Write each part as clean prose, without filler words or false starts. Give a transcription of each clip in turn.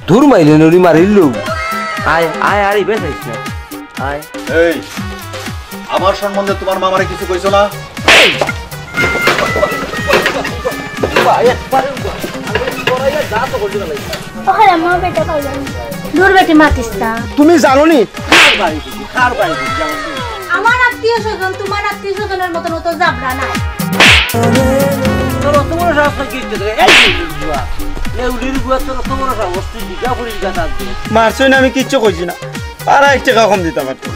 দূর মাইলে নরি মারিলু আয় আয় আরে বেসাইছ না আয় এই আমার সম্বন্ধে তোমার মামারে কিছু কইছো না ভাই একবারে তোরাইয়া যা তো করলি না ওরে মা বেটা পাইলাম দূর বেটি মাতিস না তুমি জানো নি খার বাড়ি যাও আমার আত্মীয় স্বজন তোমার আত্মীয় স্বজনের মতন তো জাবরা নাই তোর তোমার রাস্তা কি দিতে এই বুয়া নেউলির বুয়া তোর তোমার রাস্তা দিগা পুরি গাতা দিয়ে মারছই না আমি কিচ্ছু কইছি না আর 1 টাকা কম দিতে পারতো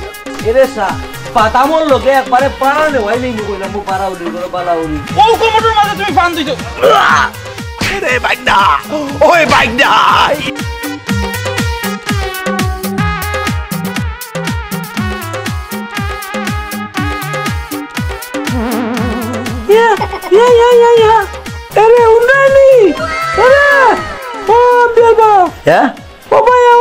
এরে সা পাতামল লোকে একবারে পারা নে হই নাই কইলাম মু পারা উলি করে বালা উলি ও কোমরের মাঝে তুমি ফান দিছো রে বাইকডা ওই বাইকডা Ya. Ere undani. Ere. Oh, Ambiar Baf. Ya? Obaya.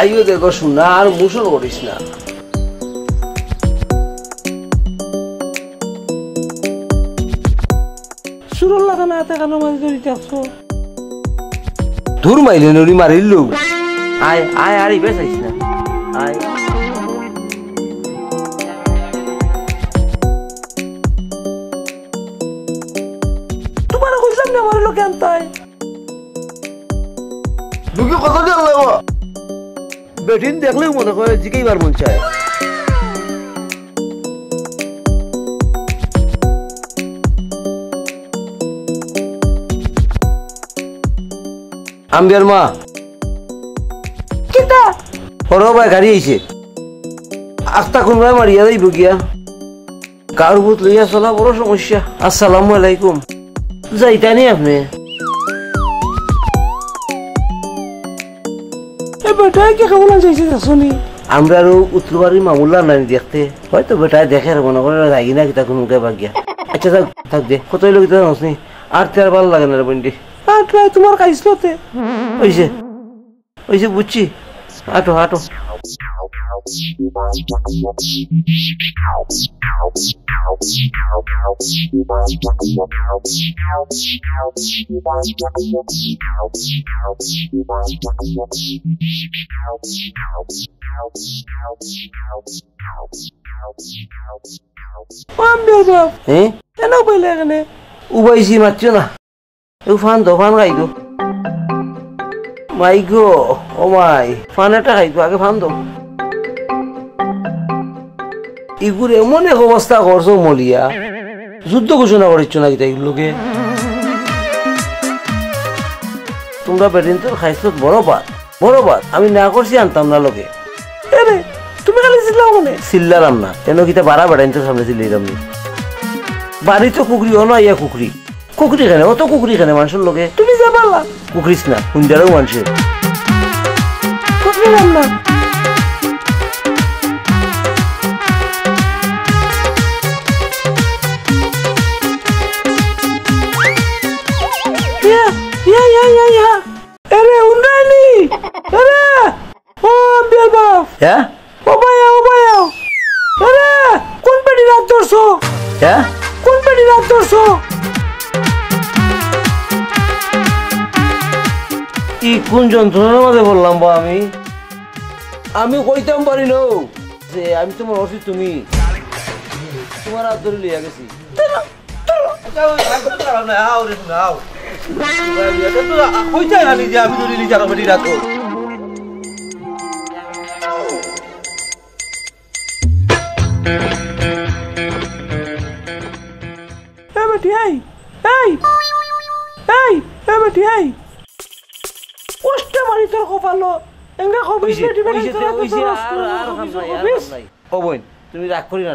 আইও দেখো শোনা আর মুসল করিস না সুরল লাগা না এত কেন মাছ ধরিতে আসছো দূর মাইলে নরি মারিলু আয় আয় আরে বেসাইছ না আয় তোমার কইলাম না মারিল কেন তাই দুকে কথা দিয়ে আল্লাহ বেটিন দেখলেও মনে করে জিকেইবার মন চায় আম্বিয়ার মা কিতা ওর ভাই গাড়ি আইছে আস্তা কোনবাই মারিয়া যাইব গিয়া কার ভূত লইয়া চলা বড় সমস্যা আসসালামু আলাইকুম যাইতানি আপনি বেটায় কে কেমন যাইছে শুনি আমরা আরো উত্তরবাড়ির মামুল্লা নাই দেখতে হয়তো বেটায় দেখে মনে করে যাই না কিতা কোনো বাগিয়া আচ্ছা থাক দে কতই লোক জানোসনি আর তার ভালো লাগে না রে বন্ডি আর তোমার কাইছলতে ওইছে বুঝছি হাঁটো কেন বইলে এখানে উবাইছি মারছ না ফান দো ফান খাই দো মাই গো ও মাই ফান একটা খাই দো আগে ফান দো ইগুর এমন এক অবস্থা করছো মলিয়া যুদ্ধ ঘোষণা করিচ্ছ নাকি তাই লোকে তোমরা বেটিন তোর খাইছ বড় বাদ আমি না করছি আনতাম না লোকে তুমি খালি চিল্লারাম না কেন কিতা বাড়া বেড়াইন তোর সামনে চিল্লাইলাম নি বাড়ি তো কুকুরি ও না ইয়া কুকুরি কেন অত কুকুরি কেন মানুষের লোকে তুমি যা পারলা কুকুরিস না হুন্ডারও মানুষের কুকুরি না Ere undani ere o Ambiar Baf ya obaya ere কোন পেটি রাত ধরছো ya কোন পেটি রাত ধরছো ই কোন যন্ত্রণার মধ্যে বললাম বা আমি কইতাম পারি না যে আমি তোমার অসি তুমি তোমার হাত ধরে লিয়া গেছি কইতে খালি যে আমি যদি লিজার বেটি রাখো বেটি এই এই এই বেটি এই কষ্টে মারি তোর কপালো এঙ্গা কবিস বেটি বেটি ও বোন তুমি রাগ করি না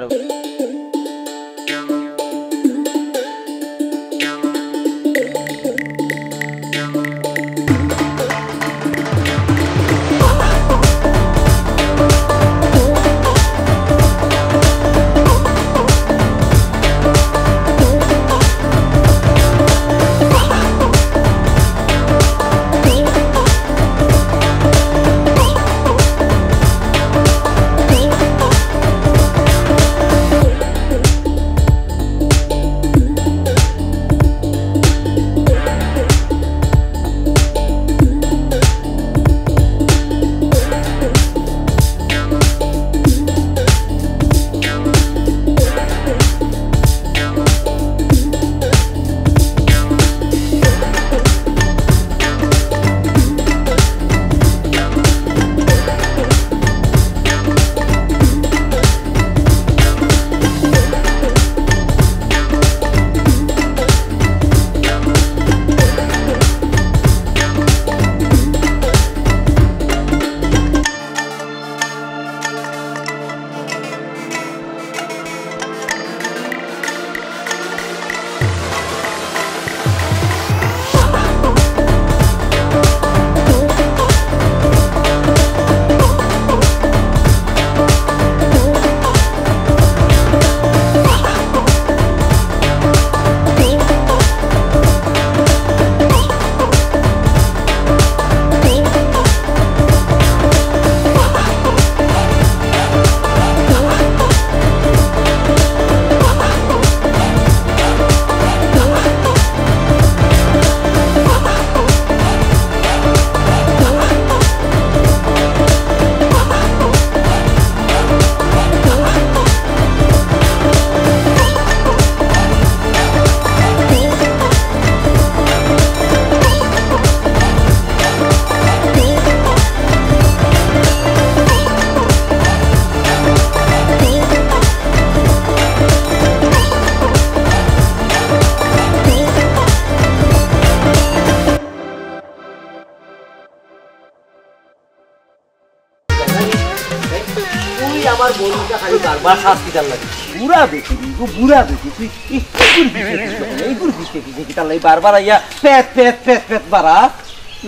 আমার বন্ধুটা খালি বারবার শাস্তি দাল লাগে বুড়া দেখি বুড়া দেখি তুই এইগুলো দিচ্ছে কি তার লাগে বারবার আইয়া পেট পেট পেট পেট বাড়া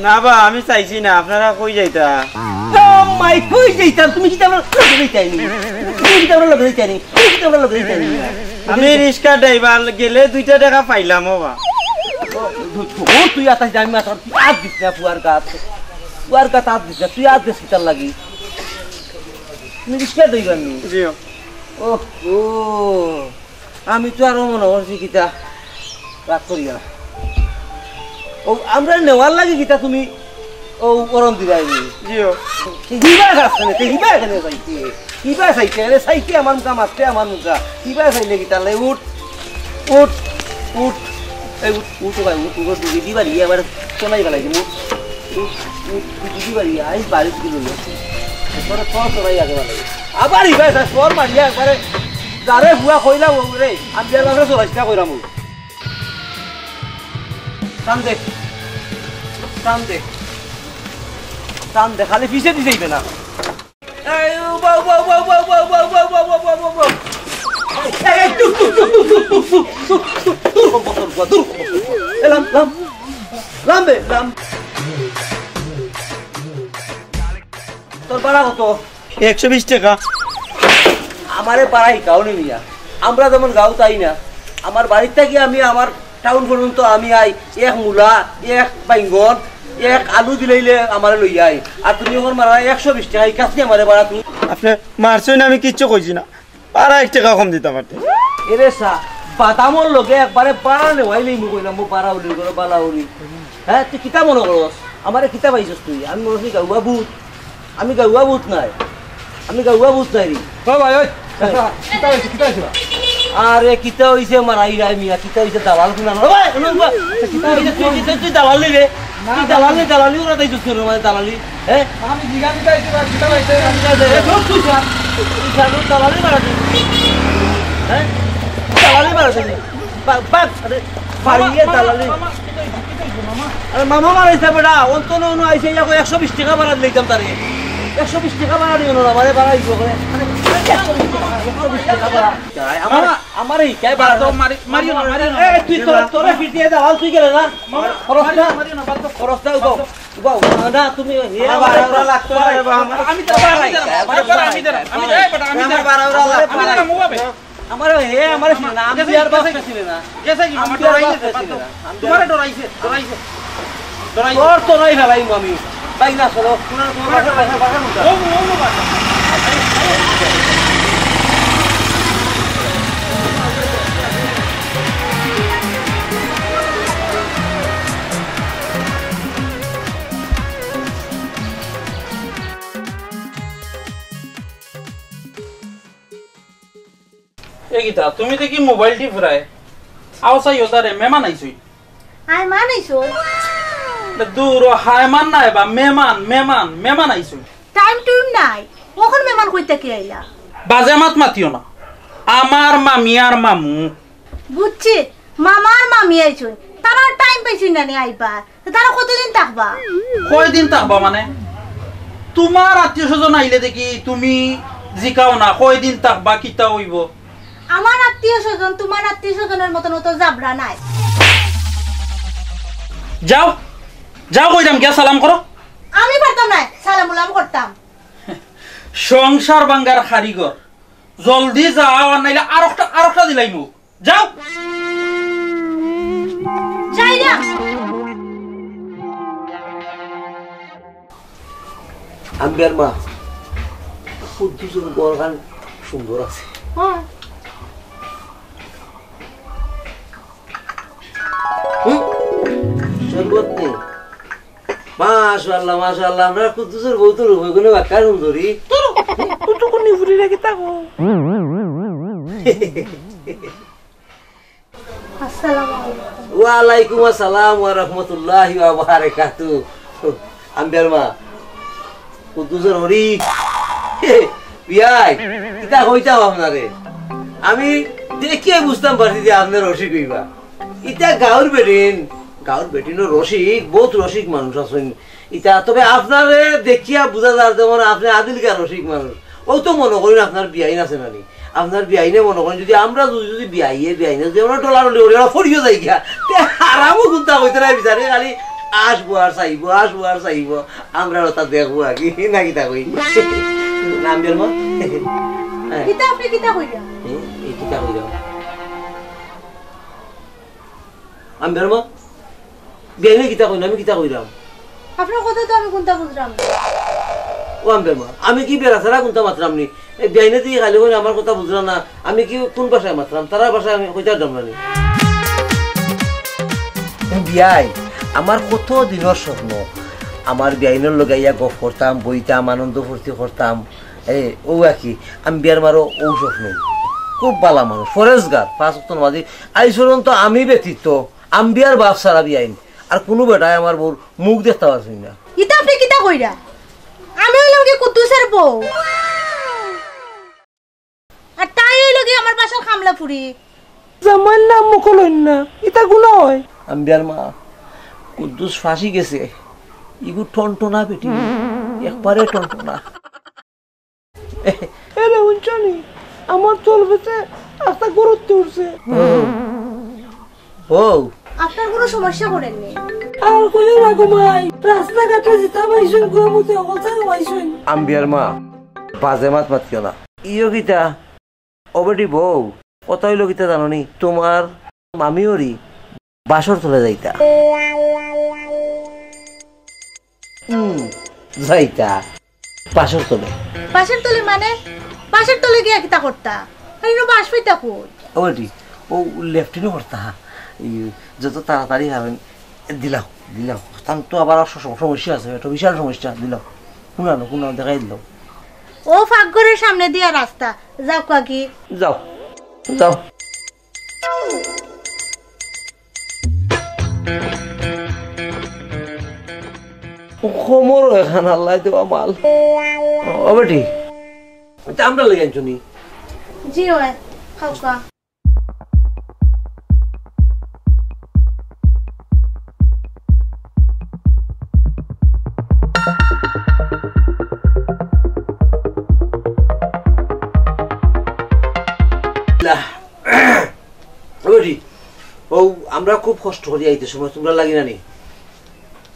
না বা আমি চাইছি না আপনারা কই যাইতা মাই কই যাইতাম তুমি কি আমরা লগে যাইনি তুমি কি আমরা লগে যাইনি তুমি কি আমরা লগে যাইনি আমি রিস্কা ড্রাইভার গেলে 2 টাকা পাইলাম বাবা ও তুই আতাস যাই মা তোর আজ দিছ না পুয়ার কাজ আজ দিছ তুই আজ দিছ কি তার লাগি রিস্কা ড্রাইভার নি জিও ও আমি তো আর মনে করছি কিতা রাগ করিয়া ও আমরা নেওয়ার লাগে কিতা তুমি ও গরম দিবাইনি জিও হিবা আসছে না হিবা এখানে চাইতে হিবা চাইতে আরে চাইতে আমার মুখা মারতে আমার মুখা হিবা চাইলে কিতা লাই উঠ উঠ উঠ এই উঠ ভাই উঠ দিবারি এবার চলাই গেলাই উঠ উঠ দিবারি আই বাড়ি দিল একবারে চলাই আগে ভালো আবার হিবা সর মারিয়া একবারে যারে হুয়া কইলা রে আমি যাবে চলাইছিলা কইরাম টান দে টান দে টান দে খালি পিছে দি যাইবে না এই বাউ বাউ বাউ বাউ বাউ বাউ বাউ বাউ বাউ বাউ বাউ বাউ এই দূর এলাম লাম লাম বে লাম তোর ভাড়া কত 120 টাকা আমারে পাড়াই কাউনি মিয়া আমরা যেমন গাঁও তাই না আমার বাড়ির থেকে আমি আমার টাউন পর্যন্ত আমি আই এক মূলা এক বাইঙ্গন এক আলু দিলাইলে আমার লই আই আর তুমি এখন মারা 120 টাকা কাছে আমারে বাড়া তুমি আপনি মারছই না আমি কিচ্ছু কইছি না পারা 1 টাকা কম দিতে পারতে এরে সা বাদামর লগে একবারে পাড়া নেওয়াইলেই মু কইলাম মু পাড়া উলি করে বালা উলি হ্যাঁ তুই কিতা মনে করস আমারে কিতা পাইছস তুই আমি মনে করি গাউয়া ভূত আমি গাউয়া ভূত নাই আমি গাউয়া ভূত নাই রে ও ভাই ওই কিতা হইছে আরে কিতা হইছে মারাই রাই মিয়া কিতা হইছে দালাল শুনা না ভাই কিতা হইছে তুই দালাল নিবে তুই দালালি ওরা তাই জুস মানে দালালি হ্যাঁ আমি জিগানি যাইছি বা কিতা হইছে তুই দালালি মারাতে হ্যাঁ দালালি মারাতে বাপ আরে পারিয়ে দালালি আরে মামা মারাইছে বেটা অন্তন অনু আইছে ইয়াকো 120 টাকা বাড়া লইতাম তারে 120 টাকা বাড়া দিও না মানে বাড়াইছো করে আমার এই কাই বাড়া তো মারিও না এই তুই তোরে পিটিয়ে দাও তুই গেলে না খরচটা উবাও না তুমি হে বাড়া লাগতো আমি তো বাড়াই আমি এই বেটা আমি বাড়া লাগতো আমি মুবাবে আমার হে আমার নাম বিয়ার বাস ছিল না কেসে কি আমার ডরাইছে তোমারে ডরাইছে তোর নাই ফেলাই আমি বাইক না চলো এগিতা তুমি দেখি মোবাইল টি ফুরায় আওসাই ওদারে মেমান আইছই আই মানাইছো দূর হায়মান নাই বা মেমান আইছই টাইম টু নাই কখন মেহমান কইতে কি আইলা বাজে মাত মাতিও না আমার মামি আর মামু বুঝছি মামার মামি আইছো তারা টাইম পাইছি না নি আইবা তারা কতদিন থাকবা কয়দিন থাকবা মানে তোমার আত্মীয় স্বজন আইলে দেখি তুমি জিকাও না কয়দিন থাকবা কিতা হইব আমার আত্মীয় স্বজন তোমার আত্মীয় স্বজনের মতন তো জাবরা নাই যাও যাও কইরাম গিয়া সালাম করো আমি পারতাম না সালাম উলাম করতাম সংসার বাঙ্গার কারিগর জলদি যাও আর নাইলে আরেকটা দিলাই মুখ যাও যাই না আম্বিয়ার মা খুব দুজন গরগান সুন্দর আছে হ্যাঁ শরবত নেই মাশাআল্লাহ আমরা কুদ্দুসের বউ তো রূপে গুণে বাক্কা সুন্দরী তো কোন নিফুরি রাখি তাকো আসসালামু আলাইকুম ওয়া আলাইকুম আসসালাম ওয়া রাহমাতুল্লাহি ওয়া বারাকাতুহু আম্বিয়ার মা কুদ্দুসের হরি বিয়াই কিতা কইতাম আপনারে আমি দেখিয়ে বুঝতাম পারছি যে আপনার রসিক হইবা ইটা গাঁর বেটিন রসিক বহুত রসিক মানুষ আছেন ইটা তবে আপনারে দেখিয়া বুঝা যায় যেমন আপনি আদিলকার রসিক মানুষ ও তো মনে করেন আপনার বিয়াইন আছে নানি আপনার বিয়াইনে মনে করেন যদি আমরা যদি বিয়াইনে যদি আমরা ডলার ওরা ফরিও যাই গিয়া আরামও গুন্তা হইতে না বিচারে খালি আসবো আর চাইব আমরা ওটা দেখবো আর কি না কিতা কই নাম বের মা কিতা আপনি কিতা কইরা এই কিতা কইরা আমি বের মা বিয়াইনে কিতা কইনা আমি কিতা কইরাম আপনার কথা তো আমি কোনটা বুঝলাম ও আমি বের মা আমি কি বেরা সারা কোনটা মাত্রাম নি এই বিয়াইনে দিয়ে খালি কই আমার কথা বুঝলা না আমি কি কোন ভাষায় মাত্রাম তারা ভাষায় আমি কইতা জানলানি বিয়াই আমার কত দিনের স্বপ্ন আমার বিয়াইনের লগাইয়া গপ করতাম বইতাম আনন্দ ফুর্তি করতাম ও কি আমি বিয়ার মারো ও স্বপ্ন খুব ভালো মানুষ ফরেজগার 5 ওয়াক্ত নামাজি আইসরন তো আমি ব্যতীত আম্বিয়ার বাপ সারা বিয়াইন আর কোনো বেটাই আমার বউর মুখ দেখতে পারছি না ইতা আপনি কিতা কইরা আমি হইলাম কি কুদ্দুসের বউ আর তাই হইল কি আমার বাসার খামলা ফুরি জামাইর নাম মুখল না ইতা গুলো হয় আম্বিয়ার মা কুদ্দুস ফাঁসি গেছে ইগু টনটনা বেটি একবারে টনটনা এরে উঞ্চানি আমার চলবেতে আস্তা গুরুত্ব উঠছে ও আপনার কোনো সমস্যা করেননি আর কইও না ঘুমাই রাস্তাঘাটে যেতে পাইছুন ঘুমুতে অবস্থায় পাইছুন আম্বিয়ার মা বাজে মাত মাতিও না ইও গীতা ও বেটি বউ কত হইল গীতা জাননি তোমার মামিওরি বাসর চলে যাইতা যাইতা বাসর চলে বাসের তলে মানে বাসের তলে গিয়া কিতা করতা আর ইনো বাস পাইতা কই ও বেটি ও লেফটিনও করতা যত তাড়াতাড়ি হবেন দিলাও তার তো আবার সমস্যা আছে একটা বিশাল সমস্যা দিলাও শুনানো দেখাই দিলাও ও ফাঁকঘরের সামনে দিয়া রাস্তা যাও কাকি যাও খমর এখান আল্লাহ দেওয়া মাল ও বেটি আমরা লেগে আনছো নি জি হয় খাও কা ও আমরা খুব কষ্ট করি আইতে সময় তোমরা লাগি না নি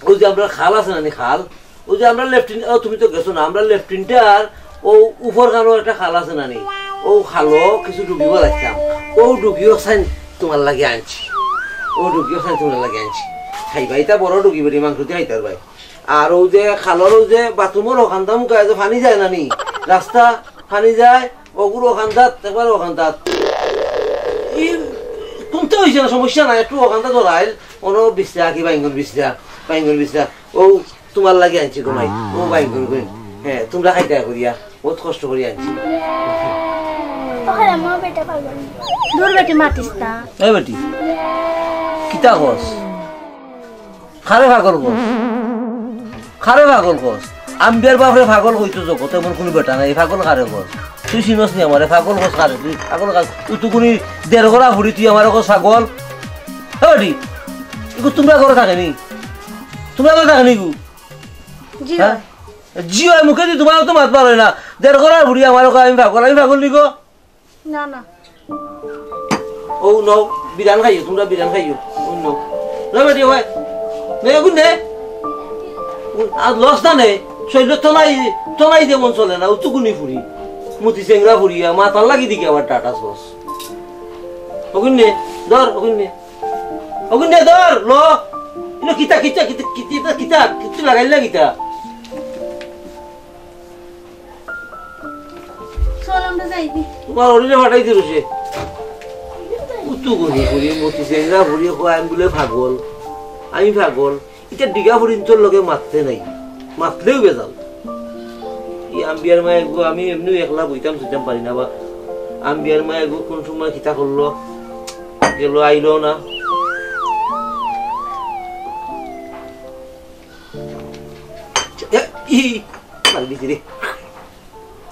ওই যে আমরা খাল আছে না খাল ওই যে আমরা লেফটিন তুমি তো গেছো না আমরা লেফটিনটার ও উপর খানো একটা খাল আছে না নি ও খালো কিছু ডুবিব লাগতাম ও ডুবিও সাইন তোমার লাগে আনছি ও ডুবিও সাইন তোমার লাগে আনছি খাইবাই তা বড় ডুগি বেরি মাংস দিয়ে খাইতার ভাই আর ও যে খালর ও যে বাথরুমের ওখানটা মুখায় যে পানি যায় না নি রাস্তা পানি যায় ওগুলো ওখানটাত একবার ওখানটাত কমতে হয়েছে না সমস্যা নাই একটু ওখানটা ধরাইল কোনো বিস্তা কি বাইঙ্গন বিস্তা ও তোমার লাগে আনছি তোমায় ও বাইঙ্গন করি হ্যাঁ তোমরা খাইতে করিয়া বহুত কষ্ট করি আনছি দূর বেটি মাতিস না এই বেটি কিতা কস খারে পাগল কস আম্বিয়ার বাপরে পাগল হইতো জগতে এমন কোনো বেটা নাই পাগল খারে কস তুই চিনস নি আমারে পাগল কস খারে তুই পাগল খাস তুই কোনি দেড় গড়া ভরি তুই আমার কস পাগল বেটি ইগো তোমরা ঘরে থাকেনি গু জি হ্যাঁ জিও মুখে দি তোমার তো মাত পারে না দেড় গড়া ভরি আমার আমি পাগল নিগো না না ও নো বিরান খাইও তোমরা বিরান খাইও ও নো না বেটি হয় নে গুন নে আর লস না নে শৈল তলাই যেমন চলে না উতুকুনি ফুরি মুতি চেংরা ফুরিয়া মাথার লাগি দিকে আবার টাটা সস ওগুন নে ধর ওগুন নে ধর ল ইনো কিতা কিছু লাগাইলা কিতা চল আমরা যাইবি তোমার অরিনে ফাটাই দিল সে উতুকুনি ফুরি মুতি চেংরা ফুরি আমি বলে পাগল এটা ডিগা ফুরিন তোর লগে মারতে নাই মাতলেও বেজাল আম্বিয়ার মায়ের গো আমি এমনি একলা বইতাম পারি না বা আম্বিয়ার মায়ের গো কোন সময় খিতা করলো গেল আইলো না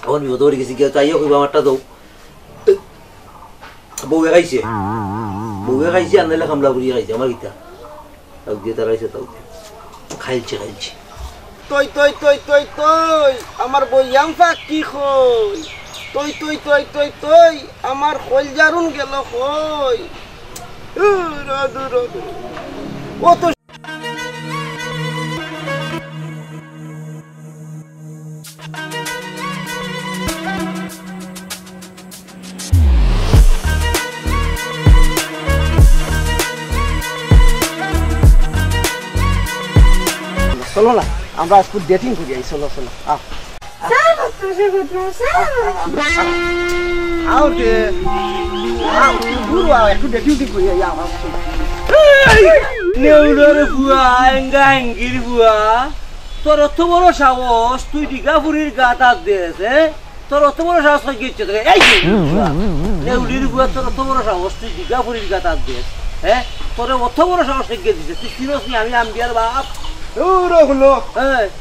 এখন বিপদ করে গেছি কেউ চাইও কইবা আমারটা দৌ বউয়ে খাইছে আনলে কামলা করিয়ে খাইছে আমার গীতা তাও দিয়ে তারাইছে তাও খাইছে তই আমার বইয়াম ফাঁকি খই তই আমার খোল জারুন গেল খই ও তো চলো না আমরা আজকে ডেটিং করি চলো একটু ডেটিং করি তোর অত বড় সাহস তুই দীঘাপুরীর গা তার দিস তোর অত বড় সাহস গিয়েছে নেউলির বুয়া তোর অত বড় সাহস তুই দীঘাপুরীর গা তার দিস হ্যাঁ তোর অত বড় সাহস গিয়ে দিছে তুই চিনস নি আমি আম্বিয়ার বাপ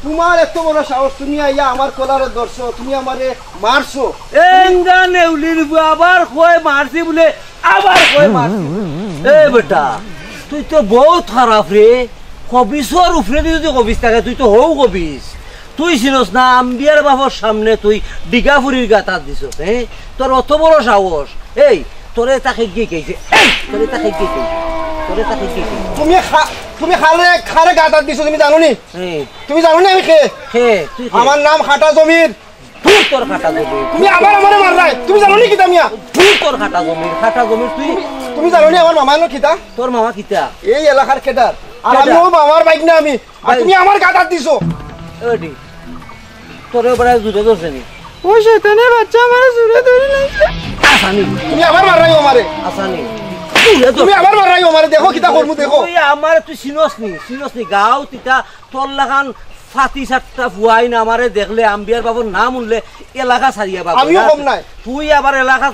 তোমার এত বড় সাহস তুমি আইয়া আমার কলারে ধরছো তুমি আমারে মারছো নেউলির বুয়া আবার কয় মারছি বলে আবার কয় মারছি এ বেটা তুই তো বহুত খারাপ রে কবিসর উপরে যদি কবিস থাকে তুই তো হও কবিস তুই চিনস না আম্বিয়ার বাবার সামনে তুই দীঘাপুরীর গাতার দিছ হ্যাঁ তোর অত বড় সাহস এই তোরে তাকে গিয়ে কেছে তুমি খারে গাতার দিছো তুমি জানো নি আমি আমার নাম খাটা জমির তোর খাটা জমির তুমি আবার আমারে মারলাই তুমি জানো নি কিতা মিয়া তোর খাটা জমির তুমি জানো নি আমার মামার কিতা তোর মামা কিতা এই এলাকার কেটার আর আমি ও মামার বাইক না আমি আর তুমি আমার গাতার দিছো ওডি তোরে বড় জুড়ে ধরছে নি ওই শয়তানের বাচ্চা আমারে জুড়ে ধরে লাইছে আসানি তুমি আবার মারলাই আমারে আসানি তুমি আবার মারলাই আমারে দেখো কিতা করমু দেখো তুই আমার তুই চিনস নি গাও তিতা তোর লাগান ফাতি সাতটা ফুয়াই না আমারে দেখলে আম্বিয়ার বাবুর নাম উনলে এলাকা ছাড়িয়া বাবু আমিও কম নাই তুই আবার এলাকা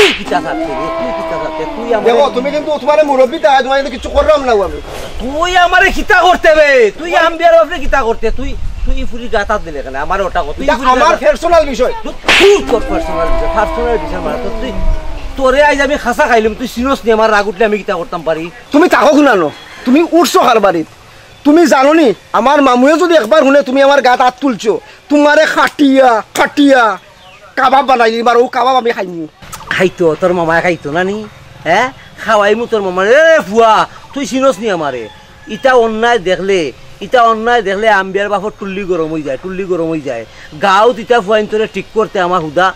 তুই কিতা থাকতে রে, তুই কিতা থাকতে, তুই দেখো আমার তুমি কিন্তু তোমার মুরব্বী তা তোমার কিন্তু কিছু করলাম না আমি তুই আমারে কিতা করতে বে, তুই আম্বিয়ার বাপরে কিতা করতে, তুই তুই ফুরি গাতা দিলে কেন আমার ওটা কত, তুই এটা আমার পার্সোনাল বিষয়। তুই তোর পার্সোনাল বিষয় মানে তুই তোরে আইজ আমি খাসা খাইলাম, তুই সিনস নি আমার রাগ উঠলে আমি কিতা করতাম পারি। তুমি তাকো শুনানো, তুমি উঠছো কার বাড়িত, তুমি জানো নি আমার মামুয়ে যদি একবার শুনে তুমি আমার গাত হাত তুলছো, তোমারে খাটিয়া খাটিয়া কাবাব বানাই দিবার, ও কাবাব আমি খাইনি। খাইতো তোর মামায় খাইতো না নি, হ্যাঁ খাওয়াইমু তোর মামার। এ ফুয়া তুই চিনস নি আমারে, ইটা অন্যায় দেখলে আম্বিয়ার বাপর টুল্লি গরম হয়ে যায়, টুল্লি গরম হয়ে যায়। গাও তিতা ফুয়াইন তোরে ঠিক করতে আমার হুদা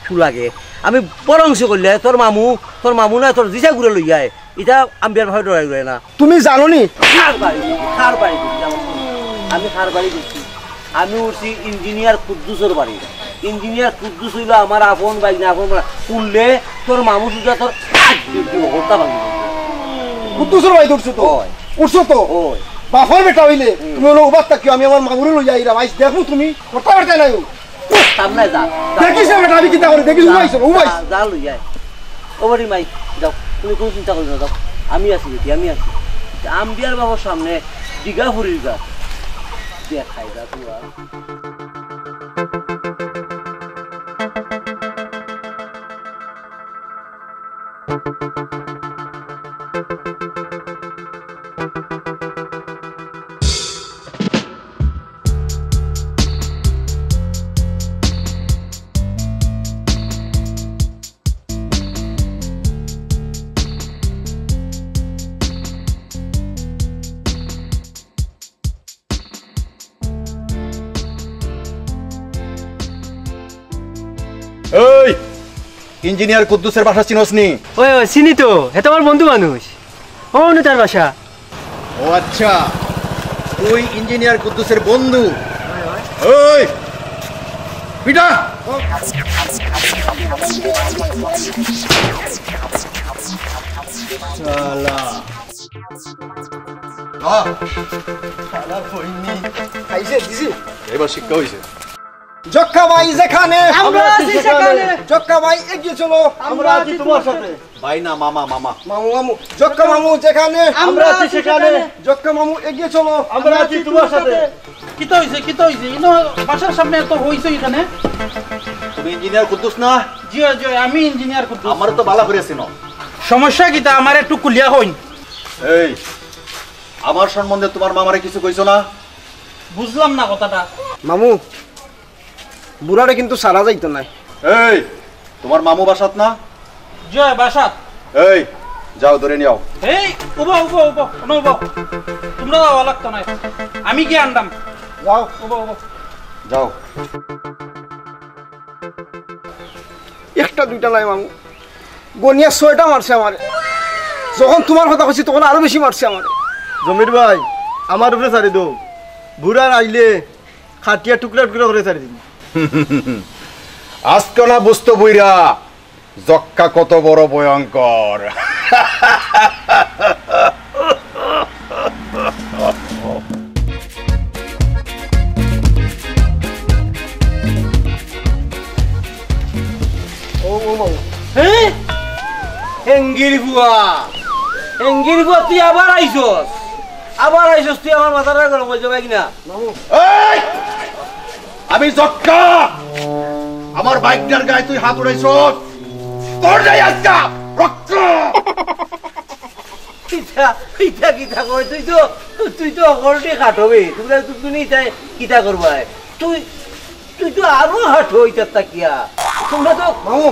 টু লাগে। আমি পরাংশ করলে তোর মামু না তোর দিশা ঘুরে লই যায়, এটা আম্বিয়ার বাপর ডরাই ঘুরে না। তুমি জানো নি খার বাড়ি আমি খার বাড়ি দিচ্ছি, আমি উঠছি ইঞ্জিনিয়ার কুদ্দুসের বাড়ি। ইঞ্জিনিয়ার কুদ্দুস হইল আমার আপন বাইক না, আপন উঠলে তোর মামু সুদা তোর হত্যা ভাঙি কুদ্দুসের বাড়িত উঠছো তো, উঠছো তো ওই বাপর বেটা হইলে তুমি হলো উবাদ থাকি, আমি আমার মামুরে লই যাই রাইস দেখো তুমি কথা বার্তা নাই সামনে যা দেখিস বেটা আমি কিতা করে দেখিস উবাইছো উবাইছ যা লই যায়। ও বাড়ি মাই যাও, তুমি কোনো চিন্তা করি না, যাও আমি আছি বেটি, আমি আছি। আম্বিয়ার বাবার সামনে দিঘা ফুরির গাছ দেখাই যা তোরা। এই ইঞ্জিনিয়ার কুদ্দুসের বাসা চিনোস নি? ওই ওই চিনি তো, এটা আমার বন্ধু মানুষ। ও তার বাসা। ও আচ্ছা, তুই ইঞ্জিনিয়ার কুদ্দুসের বন্ধু? ওই পিটা শালা শালা কইনি খাইছে দিছি এবার শিক্ষা হইছে। জক্কা ভাই যেখানে আমরা আছি সেখানে। জক্কা ভাই এগিয়ে চলো, আমরা আছি তোমার সাথে। ভাই না মামা, মামা মামু মামু জক্কা মামু যেখানে আমরা আছি সেখানে। জক্কা মামু এগিয়ে চলো, আমরা আছি তোমার সাথে। কিতা হইছে ইনো বাসার সামনে এত হইছে এখানে। তুমি ইঞ্জিনিয়ার কুদ্দুস না? জি জি আমি ইঞ্জিনিয়ার কুদ্দুস। আমার তো বালা করে চিনো। সমস্যা কিতা আমার একটু কুলিয়া হইন। এই আমার সম্বন্ধে তোমার মামারে কিছু কইছো না? বুঝলাম না কথাটা। মামু বুড়ারে কিন্তু সারা যাইতো না। এই তোমার মামু বাসাত না? জয় বাসাত। এই যাও ধরে নিও। এই উবো তোমরা যাওয়া লাগতো না, আমি কি আনলাম। যাও উবো যাও। একটা দুইটা নাই মামু, গনিয়া 6টা মারছে আমারে। যখন তোমার কথা কইছি তখন আরো বেশি মারছে আমারে। জমির ভাই আমার উপরে ছাড়ি দো, বুড়ার আইলে খাটিয়া টুকরা টুকরা করে ছাড়ি দিন। আজকে না বুঝতো বইরা জক্কা কত বড় ভয়ঙ্কর। ও মামু হ্যাঁ এঙ্গির বুয়া তুই আবার আইছস তুই আমার মাথাটা গরম হয়ে যাবে কিনা। এই আমি জক্কা, আমার বাইকটার গায়ে তুই হাত উড়াইছস, তোর যাই আজকা রক্ত। কিতা কই তুই তো অকলটি খাটবে, তুমি কিতা করবা, তুই তো আরো হাঁটো ইটার তাকিয়া। তোমরা তো মামু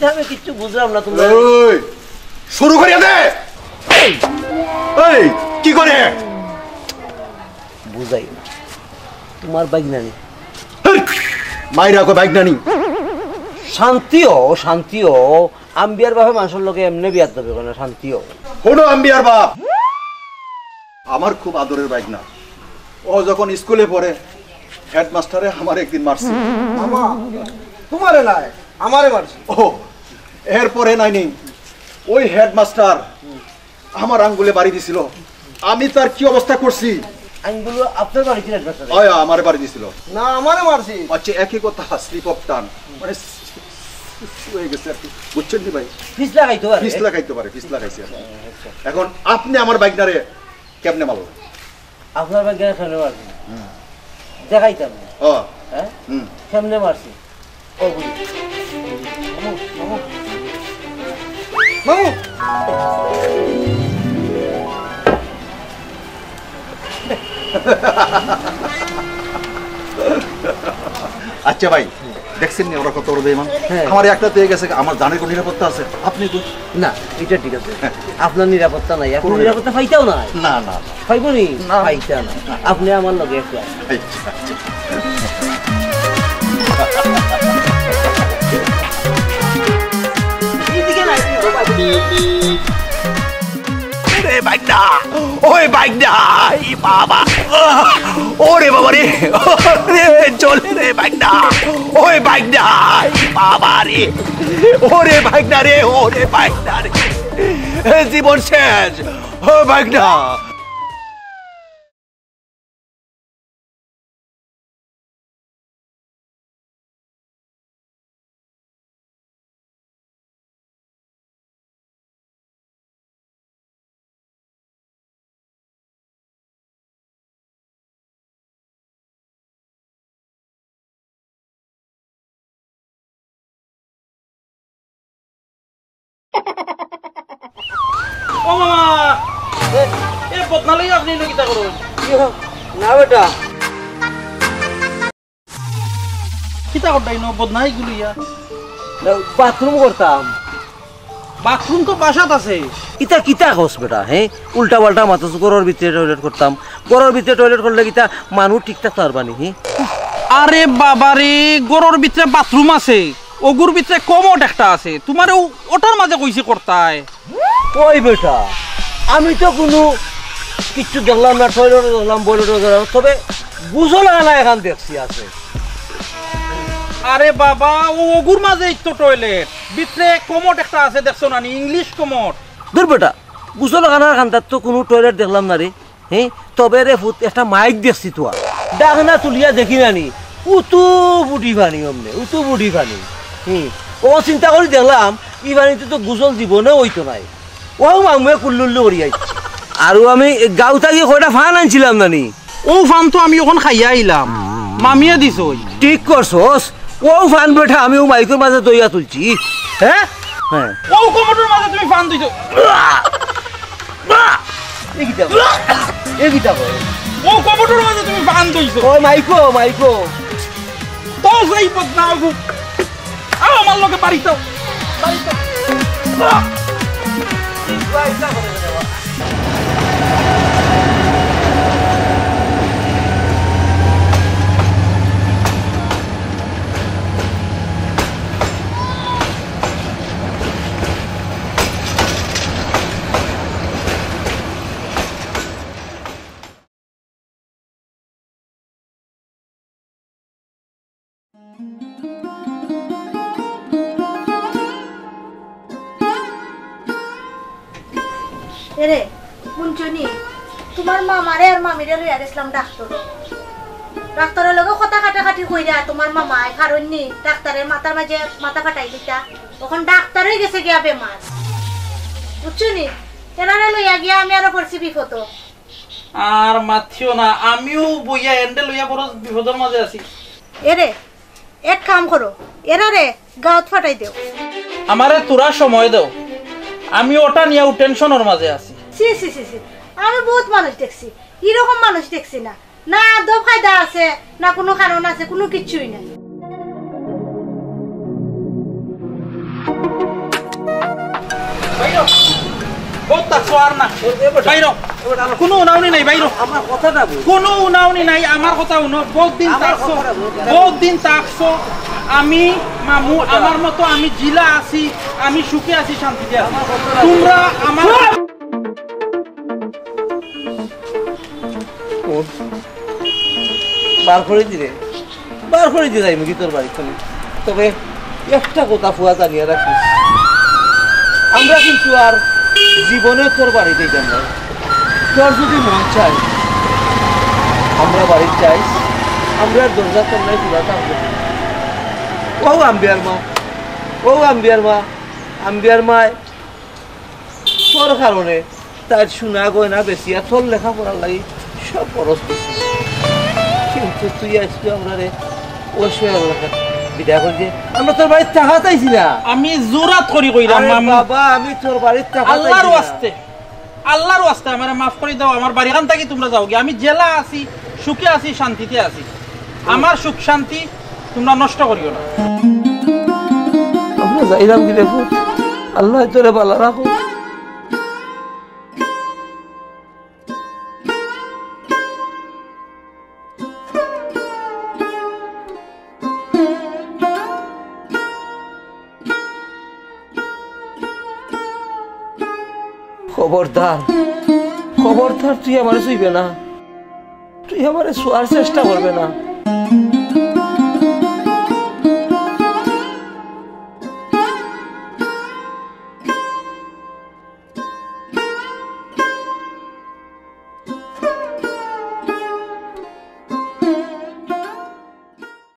আমি কিচ্ছু বুঝলাম না। তোমরা এই শুরু করিয়া দে। এই কি করে বুঝাই না, তোমার বাইক নানি মাইরা কো বাইক নানি শান্তিও আম্বিয়ার বাপে মানুষের লোকে এমনি বিয়ার দেবে না, শান্তিও কোনো আম্বিয়ার বাপ আমার খুব আদরের বাইক না। ও যখন স্কুলে পড়ে হেডমাস্টারে আমার একদিন মারছে। মামা তোমারে নাই আমারে মারছে। ও এরপরে নাইনি ওই হেডমাস্টার আমার আঙ্গুলে বাড়ি দিছিল, আমি তার কি অবস্থা করছি। আইনগুলো আপনার বাড়িতে আমার বাড়ি দিছিল না আমারে মারছি। আচ্ছা একই কথা, স্লিপ অফ টান মানে হয়ে গেছে আর কি বুঝছেন নি ভাই ফিস লাগাইতো আর পিস লাগাইতে পারে পিস লাগাইছে আর কি। এখন আপনি আমার বাইকটারে কেমনে মারলেন আপনার ব্যাগে খেলে মারছি দেখাইতাম ও হ্যাঁ হুম কেমনে মারছি ও বুঝি মামু আচ্ছা ভাই দেখছেন নি ওরা কত বড় বেঈমান হ্যাঁ। আমার একটা তো হয়ে গেছে আমার জানের কোনো নিরাপত্তা আছে আপনি তো না এটা ঠিক আছে আপনার নিরাপত্তা নাই আপনার নিরাপত্তা পাইতাও না না না পাইব নি না। পাইতা না আপনি আমার লগে একটা আচ্ছা ওরে বাইকটা ওই বাইকটা এই বাবা ওরে বাবা রে চলে রে বাইকটা ওই বাইকটা এই বাবা রে ওরে বাইকটা রে ওরে বাইকটা রে জীবন শেষ ও বাইকটা ও মামা এ বদনালেই আপনি কিতা করুন না বেটা কিতা করতাই নো বদনাই গুলিয়া বাথরুম করতাম বাথরুম তো বাসাত আছে কিতা কিতা কস বেটা হ্যাঁ উল্টা পাল্টা মাথা গরর ভিতরে টয়লেট করতাম গরর ভিতরে টয়লেট করলে কিতা মানুষ ঠিকঠাক পারবানি হ্যাঁ আরে বাবা রে গরর ভিতরে বাথরুম আছে ওগুর ভিতরে কমোড একটা আছে তোমার ওটার মাঝে কইছে করতায় ওই বেটা আমি তো কোনো কিচ্ছু দেখলাম না টয়লেট দেখলাম বয়লেট দেখলাম তবে বুঝো লাগা না এখান দেখছি আছে আরে বাবা ওগুর মাঝে তো টয়লেট ভিতরে কমোড একটা আছে দেখছো না ইংলিশ কমোড দূর বেটা বুঝো লাগা না এখান তো কোনো টয়লেট দেখলাম না রে হ্যাঁ তবে রে ফুট একটা মাইক দেখছি তো ডাক না তুলিয়া দেখি নানি উতু বুটি পানি অমনে উতু বুটি পানি ও চিন্তা করে দেখলাম ই পানিতে তো গুজল জীবনে হইতো নাই ও মামুয়ে কুল্লুল্লু করি আইছি আর আমি গাঁও থাকি কয়টা ফান আনছিলাম নানি ও ফান তো আমি ওখান খাইয়া আইলাম মামিয়া দিছ ঠিক করছস ও ফান বেটা আমি ও মাইকের মাঝে দইয়া তুলছি হ্যাঁ হ্যাঁ ও কমোডের মাঝে তুমি ফান দিছো ও কমোডের মাঝে তুমি ফান দিছো ও মাইকো মাইকো তো সেই বদনাও গু আমার লগে বাড়িতো বাড়িতো এরে শুনছনি তোমার মামারে আর মামিরে লইয়া গেছিলাম ডাক্তারের লগে কথা কাটাকাটি কইরা তোমার মামায় কারণ নি ডাক্তারের মাথার মাঝে মাথা ফাটাই দিতা তখন ডাক্তার হয়ে গেছে গিয়া বেমার বুঝছনি এনারে লইয়া গিয়া আমি আরো পড়ছি বিপদ আর মাথিও না আমিও বইয়া এন্ডে লইয়া বড় বিপদের মাঝে আছি এরে এক কাম করো এরারে গাঁত ফাটাই দেও আমারে তোরা সময় দাও আমি ওটা নিয়ে টেনশনের মাঝে আছি সি সি সি সি আমি বহুত মানুষ দেখছি এরকম মানুষ দেখছি না না আদৌ ফায়দা আছে না কোনো কারণ আছে কোনো কিছুই নাই বাইরো বহুত তাকছো আর না বাইরো কোনো উনাউনি নাই বাইরো আমার কথাটা বল কোনো উনাউনি নাই আমার কথা উনো বহুত দিন তাকছো আমি মামু আমার মতো আমি জিলা আছি আমি সুখে আছি শান্তিতে আছি তোমরা আমার বার করে দিলে যাই মুখি তোর বাড়ি খানে তবে একটা কথা ফুয়া জানিয়ে রাখিস আমরা কিন্তু আর জীবনে তোর বাড়িতে যাই না তোর যদি মন চাই আমরা বাড়ি চাই আমরা দরজা তোর নাই খোলা থাকবো ও আম্বিয়ার মা ও ও আম্বিয়ার মা তোর কারণে তার সোনা গয়না বেশি আর তোর লেখাপড়ার লাগি সব খরচ দিচ্ছি, কিন্তু তুই আজকে আমরা রে বিদায় করছি। আমরা তোর বাড়ির টাকা চাইছি না, আমি জোরাত করি কইলাম বাবা আমি তোর বাড়ির টাকা আল্লাহর ওয়াস্তে আমারে মাফ করে দাও। আমার বাড়ি খান থেকে তোমরা যাও গিয়ে, আমি জেলা আছি, সুখে আছি, শান্তিতে আছি। আমার সুখ শান্তি তোমরা নষ্ট করিও না। আমরা যাইলাম কি দেখো, আল্লাহ তোরে ভালো রাখো। খবরদার তুই আমারে ছুইবে না, তুই আমারে ছোঁয়ার চেষ্টা করবে না।